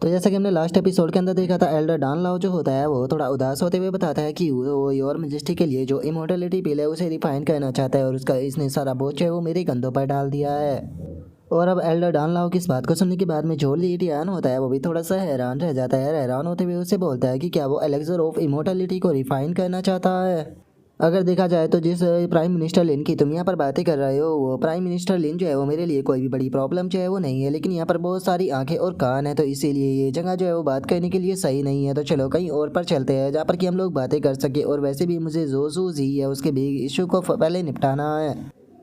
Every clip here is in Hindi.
तो जैसा कि हमने लास्ट एपिसोड के अंदर देखा था, एल्डर डान लाओ जो होता है वो थोड़ा उदास होते हुए बताता है कि वो योर मेजेस्टी के लिए जो इमोर्टलिटी पिल है उसे रिफाइन करना चाहता है और उसका इसने सारा बोझ है वो मेरे कंधों पर डाल दिया है। और अब एल्डर डान लाओ की इस बात को सुनने के बाद में जो लीडियान होता है वो भी थोड़ा सा हैरान रह जाता है। हैरान होते हुए उससे बोलता है कि क्या वो एलेक्सर ऑफ इमोर्टलिटी को रिफाइन करना चाहता है। अगर देखा जाए तो जिस प्राइम मिनिस्टर लिन की तुम यहाँ पर बातें कर रहे हो, वो प्राइम मिनिस्टर लिन जो है वो मेरे लिए कोई भी बड़ी प्रॉब्लम जो है वो नहीं है, लेकिन यहाँ पर बहुत सारी आंखें और कान है, तो इसीलिए ये जगह जो है वो बात करने के लिए सही नहीं है। तो चलो कहीं और पर चलते हैं जहाँ पर कि हम लोग बातें कर सके। और वैसे भी मुझे जो सूज ही है उसके बिग इशू को पहले निपटाना है।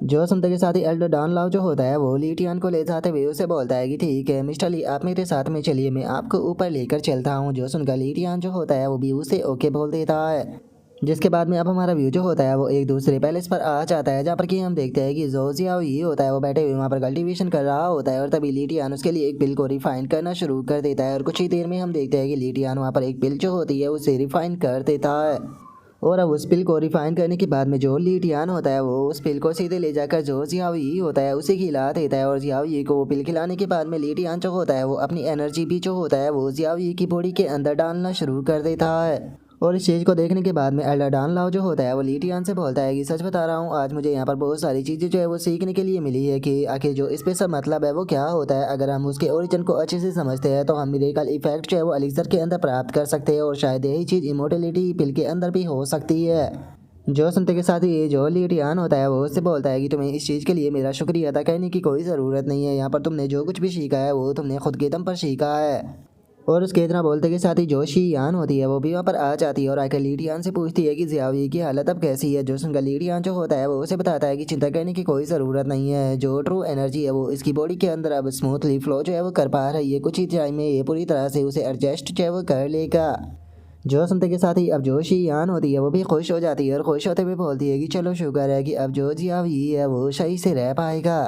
जो सुनते के साथ ही एल्डर डान लाओ जो होता है वो लीटियान को ले जाते हुए उसे बोलता है कि ठीक है मिस्टर ली, आप मेरे साथ में चलिए, मैं आपको ऊपर लेकर चलता हूँ। जो सुनकर लीटियान जो होता है वो भी उसे ओके बोल देता है। जिसके बाद में अब हमारा व्यू जो होता है वो एक दूसरे पैलेस पर आ जाता है, जहाँ पर कि हम देखते हैं कि जोजिया ये होता है वो बैठे हुए वहाँ पर कल्टीवेशन कर रहा होता है। और तभी लीटियान उसके लिए एक बिल को रिफाइन करना शुरू कर देता है और कुछ ही देर में हम देखते हैं कि लीटियान वहाँ पर एक बिल जो होती है उसे रिफाइन कर देता है। और अब उस पिल को रिफाइन करने के बाद में जो लीटियान होता है वो उस पिल को सीधे ले जाकर जो जियावी होता है उसे खिला देता है। और जियावी को वो पिल खिलाने के बाद में लीटियान जो होता है वो अपनी एनर्जी भी जो होता है वो जियावी की बॉडी के अंदर डालना शुरू कर देता है। और इस चीज़ को देखने के बाद में एल्डर डान लाओ जो होता है वो लीटियान से बोलता है कि सच बता रहा हूँ, आज मुझे यहाँ पर बहुत सारी चीज़ें जो है वो सीखने के लिए मिली है कि आखिर जो इस पे सब मतलब है वो क्या होता है। अगर हम उसके ओरिजिन को अच्छे से समझते हैं तो हम मिरेकल इफेक्ट जो है वो एलिक्सर के अंदर प्राप्त कर सकते हैं, और शायद यही चीज़ इमोर्टलिटी पिल के अंदर भी हो सकती है। जो सुनते के साथ ही जो लीटियान होता है वो उससे बोलता है कि तुम्हें इस चीज़ के लिए मेरा शुक्रिया अदा करने की कोई ज़रूरत नहीं है, यहाँ पर तुमने जो कुछ भी सीखा है वो तुमने खुद के दम पर सीखा है। और उसके इतना बोलते के साथ ही जो शीयान होती है वो भी वहाँ पर आ जाती है और आकर लीडियान से पूछती है कि जियावी की हालत अब कैसी है। जो सुनकर लीडियान जो होता है वो उसे बताता है कि चिंता करने की कोई ज़रूरत नहीं है, जो ट्रू एनर्जी है वो इसकी बॉडी के अंदर अब स्मूथली फ्लो जो है वो कर पा रही है, कुछ ही टाइम में ये पूरी तरह से उसे एडजस्ट जो है वो कर लेगा। जो सुनते के साथ ही अब जो शीयान होती है वो भी खुश हो जाती है और खुश होते हुए बोलती है कि चलो शुक्र है कि अब जो जियावी है वो सही से रह पाएगा।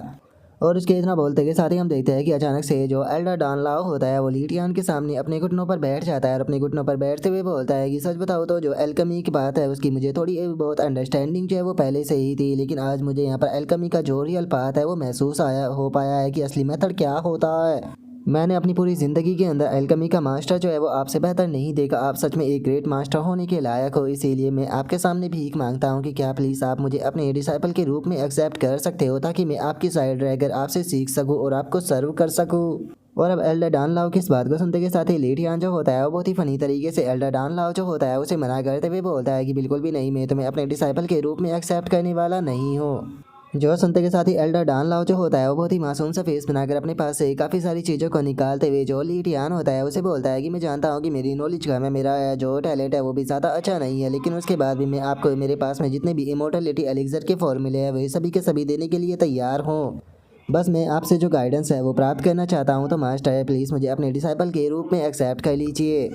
और उसके इतना बोलते के साथ ही हम देखते हैं कि अचानक से जो एल्डर डान लाओ होता है वो लीटियान के सामने अपने घुटनों पर बैठ जाता है और अपने घुटनों पर बैठते हुए बोलता है कि सच बताओ तो जो एल्केमी की बात है उसकी मुझे थोड़ी बहुत अंडरस्टैंडिंग जो है वो पहले से ही थी, लेकिन आज मुझे यहाँ पर एल्केमी का जो रियल पाथ है वो महसूस आया हो पाया है कि असली मेथड क्या होता है। मैंने अपनी पूरी ज़िंदगी के अंदर एल्केमी का मास्टर जो है वो आपसे बेहतर नहीं देखा, आप सच में एक ग्रेट मास्टर होने के लायक हो, इसीलिए मैं आपके सामने भीख मांगता हूँ कि क्या प्लीज़ आप मुझे अपने डिसाइपल के रूप में एक्सेप्ट कर सकते हो, ताकि मैं आपकी साइड रहकर आपसे सीख सकूँ और आपको सर्व कर सकूँ। और अब एल्डर डान लाओ की इस बात को सुनते के साथ ही लीडियान जो होता है वो बहुत ही फनी तरीके से एल्डर डान लाओ जो होता है उसे मना करते हुए बोलता है कि बिल्कुल भी नहीं, मैं तुम्हें अपने डिसाइपल के रूप में एक्सेप्ट करने वाला नहीं हूँ। जो सुनते के साथ ही एल्डर डान लाओ जो होता है वो बहुत ही मासूम सा फेस बनाकर अपने पास से काफ़ी सारी चीज़ों को निकालते हुए जो लीटियान होता है उसे बोलता है कि मैं जानता हूँ कि मेरी नॉलेज कम है, मेरा जो टैलेंट है वो भी ज़्यादा अच्छा नहीं है, लेकिन उसके बाद भी मैं आपको मेरे पास में जितने भी इमोर्टलिटी एलिक्सर के फॉर्मूले हैं वही सभी के सभी देने के लिए तैयार हूँ। बस मैं आपसे जो गाइडेंस है वो प्राप्त करना चाहता हूँ, तो मास्टर प्लीज़ मुझे अपने डिसाइपल के रूप में एक्सेप्ट कर लीजिए।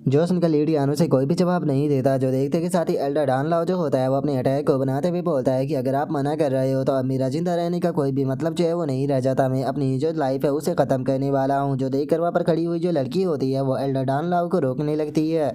जो सुनकर लीडियान उसे कोई भी जवाब नहीं देता। जो देखते के साथ ही एल्डर डान लाओ जो होता है वो अपने अटैक को बनाते हुए बोलता है कि अगर आप मना कर रहे हो तो अब मेरा जिंदा रहने का कोई भी मतलब जो है वो नहीं रह जाता, मैं अपनी जो लाइफ है उसे ख़त्म करने वाला हूँ। जो देख कर वहाँ पर खड़ी हुई जो लड़की होती है वो एल्डर डान लाओ को रोकने लगती है,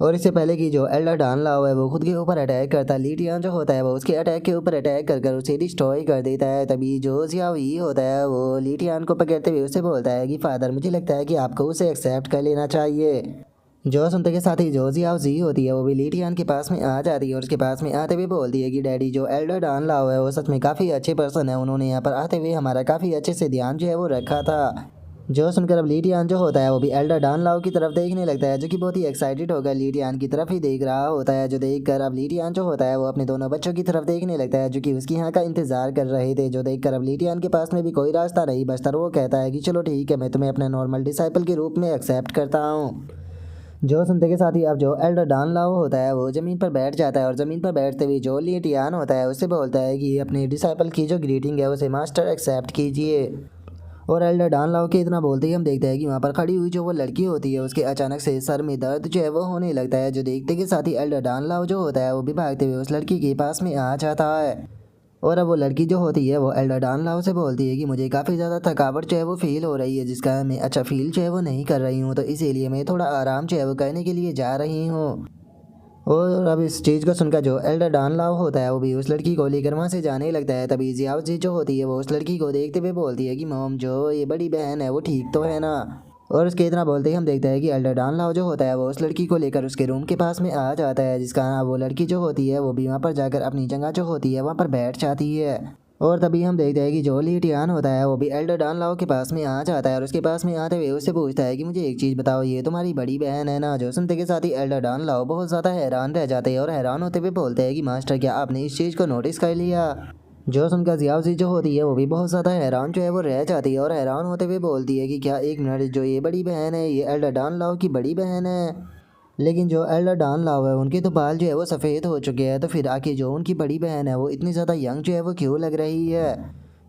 और इससे पहले कि जो एल्डर डान लाओ है वो खुद के ऊपर अटैक करता, लीडियान जो होता है वो उसके अटैक के ऊपर अटैक कर कर उसे डिस्ट्रॉय कर देता है। तभी जो जियावी होता है वो लीडियान को पकड़ते हुए उसे बोलता है कि फादर मुझे लगता है कि आपको उसे एक्सेप्ट कर लेना चाहिए। जो सुनते के साथ ही जो जियाओ जी होती है वो भी लीटियान के पास में आ जाती है और उसके पास में आते हुए बोलती है कि डैडी जो एल्डर डान लाओ है वो सच में काफ़ी अच्छे पर्सन है, उन्होंने यहाँ पर आते हुए हमारा काफ़ी अच्छे से ध्यान जो है वो रखा था। जो सुनकर अब लीटियान जो होता है वो भी एल्डर डान लाओ की तरफ देखने लगता है, जो कि बहुत ही एक्साइटेड होकर लीटियान की तरफ ही देख रहा होता है। जो देख कर अब लीटियान जो होता है वो अपने दोनों बच्चों की तरफ देखने लगता है जो कि उसकी यहाँ का इंतजार कर रहे थे। जो देख कर अब लीटियान के पास में भी कोई रास्ता नहीं बचता, वो कहता है कि चलो ठीक है, मैं तुम्हें अपने नॉर्मल डिसाइपल के रूप में एक्सेप्ट करता हूँ। जो सुनते के साथ ही अब जो एल्डर डान लाओ होता है वो ज़मीन पर बैठ जाता है और ज़मीन पर बैठते हुए जो लीटियान होता है उससे बोलता है कि अपने डिसाइपल की जो ग्रीटिंग है उसे मास्टर एक्सेप्ट कीजिए। और एल्डर डान लाओ के इतना बोलते ही हम देखते हैं कि वहाँ पर खड़ी हुई जो वो लड़की होती है उसके अचानक से सर में दर्द जो है वो होने लगता है। जो देखते के साथ ही एल्डर डान लाओ जो होता है वो भी भागते हुए उस लड़की के पास में आ जाता है। और अब वो लड़की जो होती है वो एल्डर डान लाओ से बोलती है कि मुझे काफ़ी ज़्यादा थकावट जो है वो फील हो रही है, जिसका मैं अच्छा फील जो है वो नहीं कर रही हूँ, तो इसीलिए मैं थोड़ा आराम जो है वो करने के लिए जा रही हूँ। और अब इस चीज़ को सुनकर जो एल्डर डान लाओ होता है वो भी उस लड़की को लेकर वहाँ से जाने लगता है। तभी जियाओ जी जो होती है वो उस लड़की को देखते हुए बोलती है कि मॉम जो ये बड़ी बहन है वो ठीक तो है ना। और उसके इतना बोलते ही हम देखते हैं कि एल्डर डॉन लाओ जो होता है वो उस लड़की को लेकर उसके रूम के पास में आ जाता है, जिसका वो लड़की जो होती है वो भी वहाँ पर जाकर अपनी जगह जो होती है वहाँ पर बैठ जाती है। और तभी हम देखते हैं कि जो ली टियान होता है वो भी एल्डर डॉन लाओ के पास में आ जाता है और उसके पास में आते हुए उससे पूछता है कि मुझे एक चीज़ बताओ, ये तुम्हारी बड़ी बहन है ना। जो सुनते के साथ ही एल्डर डॉन लाओ बहुत ज़्यादा हैरान रह जाते हैं और हैरान होते हुए बोलते हैं कि मास्टर क्या आपने इस चीज़ को नोटिस कर लिया। जो सुनकर जियाउजी जो होती है वो भी बहुत ज़्यादा हैरान जो है वो रह जाती है और हैरान होते हुए बोलती है कि क्या एक मिनट, जो ये बड़ी बहन है ये एल्डर डॉन लाओ की बड़ी बहन है। लेकिन जो एल्डर डॉन लाओ है उनके तो बाल जो है वो सफ़ेद हो चुके हैं, तो फिर आके जो उनकी बड़ी बहन है वो इतनी ज़्यादा यंग जो है वो क्यों लग रही है।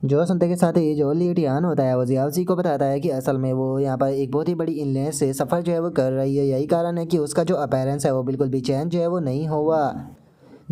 जो सुनते के साथ ही जो ली टियान होता है वो जियाउजी को बताता है कि असल में वो यहाँ पर एक बहुत ही बड़ी इलनेस से सफ़र जो है वो कर रही है, यही कारण है कि उसका जो अपीयरेंस है वो बिल्कुल भी चेंज जो है वो नहीं हुआ।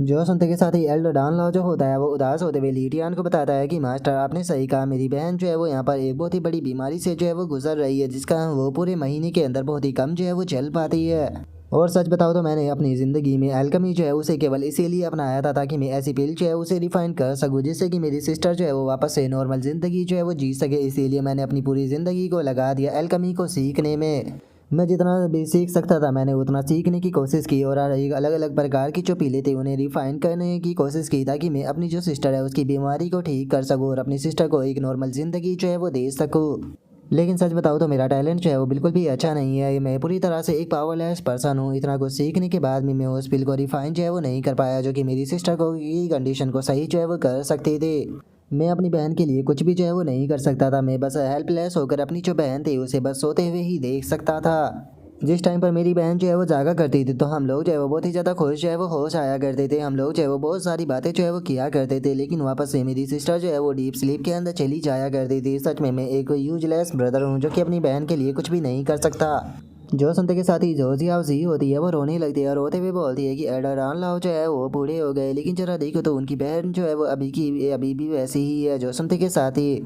जो सुनते के साथ ही एल्डर डॉन लाओ जो होता है वो उदास होते हुए लीटियान को बताता है कि मास्टर आपने सही कहा, मेरी बहन जो है वो यहाँ पर एक बहुत ही बड़ी बीमारी से जो है वो गुजर रही है, जिसका वो पूरे महीने के अंदर बहुत ही कम जो है वो चल पाती है। और सच बताओ तो मैंने अपनी ज़िंदगी में एल्केमी जो है उसे केवल इसीलिए अपनाया था ताकि मैं ऐसी पील जो है उसे रिफाइन कर सकूँ जिससे कि मेरी सिस्टर जो है वो वापस से नॉर्मल ज़िंदगी जो है वो जी सके। इसीलिए मैंने अपनी पूरी ज़िंदगी को लगा दिया एल्केमी को सीखने में। मैं जितना भी सीख सकता था मैंने उतना सीखने की कोशिश की और अलग अलग प्रकार की जो पीले थे उन्हें रिफाइन करने की कोशिश की ताकि मैं अपनी जो सिस्टर है उसकी बीमारी को ठीक कर सकूँ और अपनी सिस्टर को एक नॉर्मल ज़िंदगी जो है वो दे सकूँ। लेकिन सच बताऊँ तो मेरा टैलेंट जो है वो बिल्कुल भी अच्छा नहीं है, मैं पूरी तरह से एक पावरलेस पर्सन हूँ। इतना कुछ सीखने के बाद भी मैं उस पिल को रिफाइन जो है वो नहीं कर पाया जो कि मेरी सिस्टर को की कंडीशन को सही जो है वो कर सकती थी। मैं अपनी बहन के लिए कुछ भी जो है वो नहीं कर सकता था, मैं बस हेल्पलेस होकर अपनी जो बहन थी उसे बस सोते हुए ही देख सकता था। जिस टाइम पर मेरी बहन जो है वो जागा करती थी तो हम लोग जो है वो बहुत ही ज़्यादा खुश जो है वो होश आया करते थे, हम लोग जो है वो बहुत सारी बातें जो है वो किया करते थे। लेकिन वापस से मेरी सिस्टर जो है वो डीप स्लीप के अंदर चली जाया करती थी। सच में मैं एक यूजलेस ब्रदर हूँ जो कि अपनी बहन के लिए कुछ भी नहीं कर सकता। जो सुनते के साथ ही जो जी होती है वो रोने लगती है और रोते हुए बोलती है कि एल्डर डॉन लाओ जो है वो बूढ़े हो गए, लेकिन जरा देखो तो उनकी बहन जो है वो अभी भी वैसी ही है। जो सुनते के साथ ही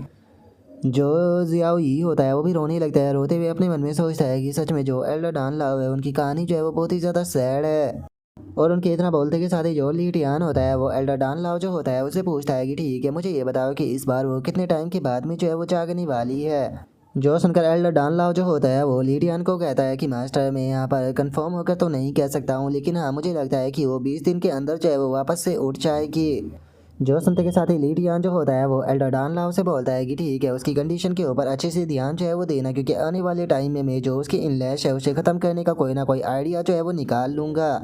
जो जियाओ ही होता है वो भी रोने लगता है, रोते हुए अपने मन में सोचता है कि सच में जो एल्डर डॉन लाओ है उनकी कहानी जो है वो बहुत ही ज़्यादा सैड है। और उनके इतना बोलते के साथ ही जो ली टियान होता है वो एल्डर डॉन लाओ जो होता है उससे पूछता है कि ठीक है मुझे ये बताओ कि इस बार वो कितने टाइम के बाद में जो है वो जागने वाली है। जो सुनकर एल्डर डॉन लाओ जो होता है वो ली टियान को कहता है कि मास्टर मैं यहाँ पर कंफर्म होकर तो नहीं कह सकता हूँ, लेकिन हाँ मुझे लगता है कि वो 20 दिन के अंदर जो है वो वापस से उठ जाएगी। जो सुनते के साथ ही ली टियान जो होता है वो एल्डर डॉन लाओ से बोलता है कि ठीक है उसकी कंडीशन के ऊपर अच्छे से ध्यान जो है वो देना, क्योंकि आने वाले टाइम में मैं जो उसकी इनलैश है उसे ख़त्म करने का कोई ना कोई आइडिया जो है वो निकाल लूँगा।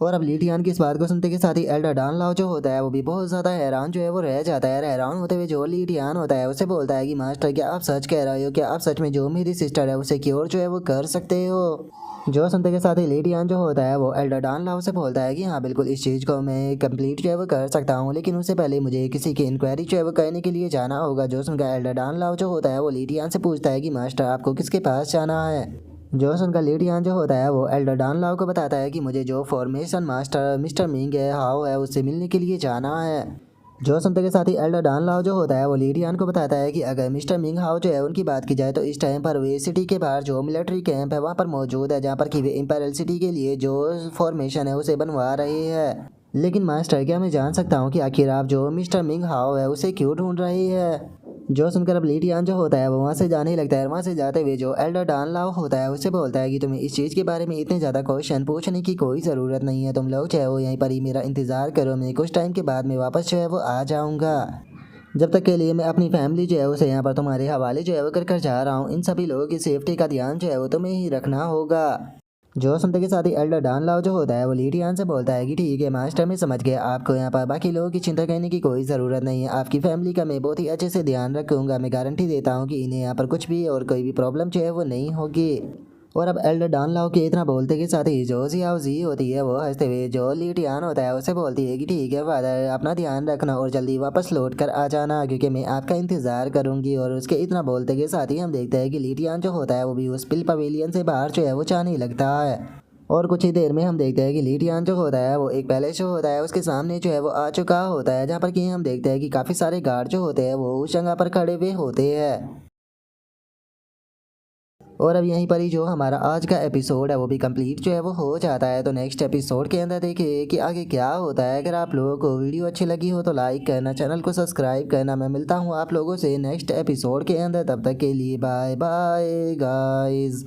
और अब ली टियान की इस बात को सुनते के साथ ही एल्डर डॉन लाओ जो होता है वो भी बहुत ज़्यादा हैरान जो है वो रह जाता है। हैरान होते हुए जो ली टियान होता है उसे बोलता है कि मास्टर क्या आप सच कह रहे हो, क्या आप सच में जो मेरी सिस्टर है उसे क्योर जो है वो कर सकते हो। जो सुनते के साथ ही ली टियान जो होता है वो एल्डर डॉन लाओ से बोलता है कि हाँ बिल्कुल इस चीज़ को मैं कंप्लीट जो है वो कर सकता हूँ, लेकिन उससे पहले मुझे किसी की इंक्वायरी जो है वो करने के लिए जाना होगा। जो सुनकर एल्डर डॉन लाओ जो होता है वो ली टियान से पूछता है कि मास्टर आपको किसके पास जाना है। जो सुनकर ली टियान जो होता है वो एल्डर डॉन लाओ को बताता है कि मुझे जो फॉर्मेशन मास्टर मिस्टर मिंग है हाओ है उससे मिलने के लिए जाना है। जो सुनते के साथ ही एल्डर डॉन लाओ जो होता है वो ली टियान को बताता है कि अगर मिस्टर मिंग हाओ जो है उनकी बात की जाए तो इस टाइम पर वे सिटी के बाहर जो मिलिट्री कैंप है वहाँ पर मौजूद है, जहाँ पर कि वे इंपीरियल सिटी के लिए जो फॉर्मेशन है उसे बनवा रहे हैं। लेकिन मास्टर क्या मैं जान सकता हूँ कि आखिर आप जो मिस्टर मिंग हाओ है उसे क्यों ढूंढ रहे हैं। जो सुनकर अब ली टियान जो होता है वो वहाँ से जाने लगता है। वहाँ से जाते हुए जो एल्डर डॉन लाओ होता है उससे बोलता है कि तुम्हें इस चीज़ के बारे में इतने ज़्यादा क्वेश्चन पूछने की कोई ज़रूरत नहीं है, तुम लोग चाहे वो यहीं पर ही मेरा इंतज़ार करो, मैं कुछ टाइम के बाद में वापस जो है वो आ जाऊँगा। जब तक के लिए मैं अपनी फैमिली जो है उसे यहाँ पर तुम्हारे हवाले जो है वो कर जा रहा हूँ। इन सभी लोगों की सेफ्टी का ध्यान जो है वो तुम्हें ही रखना होगा। जो सुनते के साथ ही एल्डर डॉन लाओ जो होता है वो ली टियान से बोलता है कि ठीक है मास्टर मैं समझ गया, आपको यहाँ पर बाकी लोगों की चिंता करने की कोई ज़रूरत नहीं है, आपकी फैमिली का मैं बहुत ही अच्छे से ध्यान रखूँगा। मैं गारंटी देता हूँ कि इन्हें यहाँ पर कुछ भी और कोई भी प्रॉब्लम जो है वो नहीं होगी। और अब एल्डर डॉन लाओ के इतना बोलते के साथ ही जो जियाओ जी होती है वो हंसते हुए जो ली टियान होता है उसे बोलती है कि ठीक है फादर अपना ध्यान रखना और जल्दी वापस लौट कर आ जाना, क्योंकि मैं आपका इंतज़ार करूंगी। और उसके इतना बोलते के साथ ही हम देखते हैं कि ली टियान जो होता है वो भी उस पिल पवेलियन से बाहर जो है वो जाने लगता है। और कुछ ही देर में हम देखते हैं कि ली टियान जो होता है वो एक पैलेस जो होता है उसके सामने जो है वो आ चुका होता है, जहाँ पर कि हम देखते हैं कि काफ़ी सारे गार्ड जो होते हैं वो उस जगह पर खड़े हुए होते हैं। और अब यहीं पर ही जो हमारा आज का एपिसोड है वो भी कंप्लीट जो है वो हो जाता है। तो नेक्स्ट एपिसोड के अंदर देखिए कि आगे क्या होता है। अगर आप लोगों को वीडियो अच्छी लगी हो तो लाइक करना, चैनल को सब्सक्राइब करना। मैं मिलता हूँ आप लोगों से नेक्स्ट एपिसोड के अंदर, तब तक के लिए बाय बाय गाइज।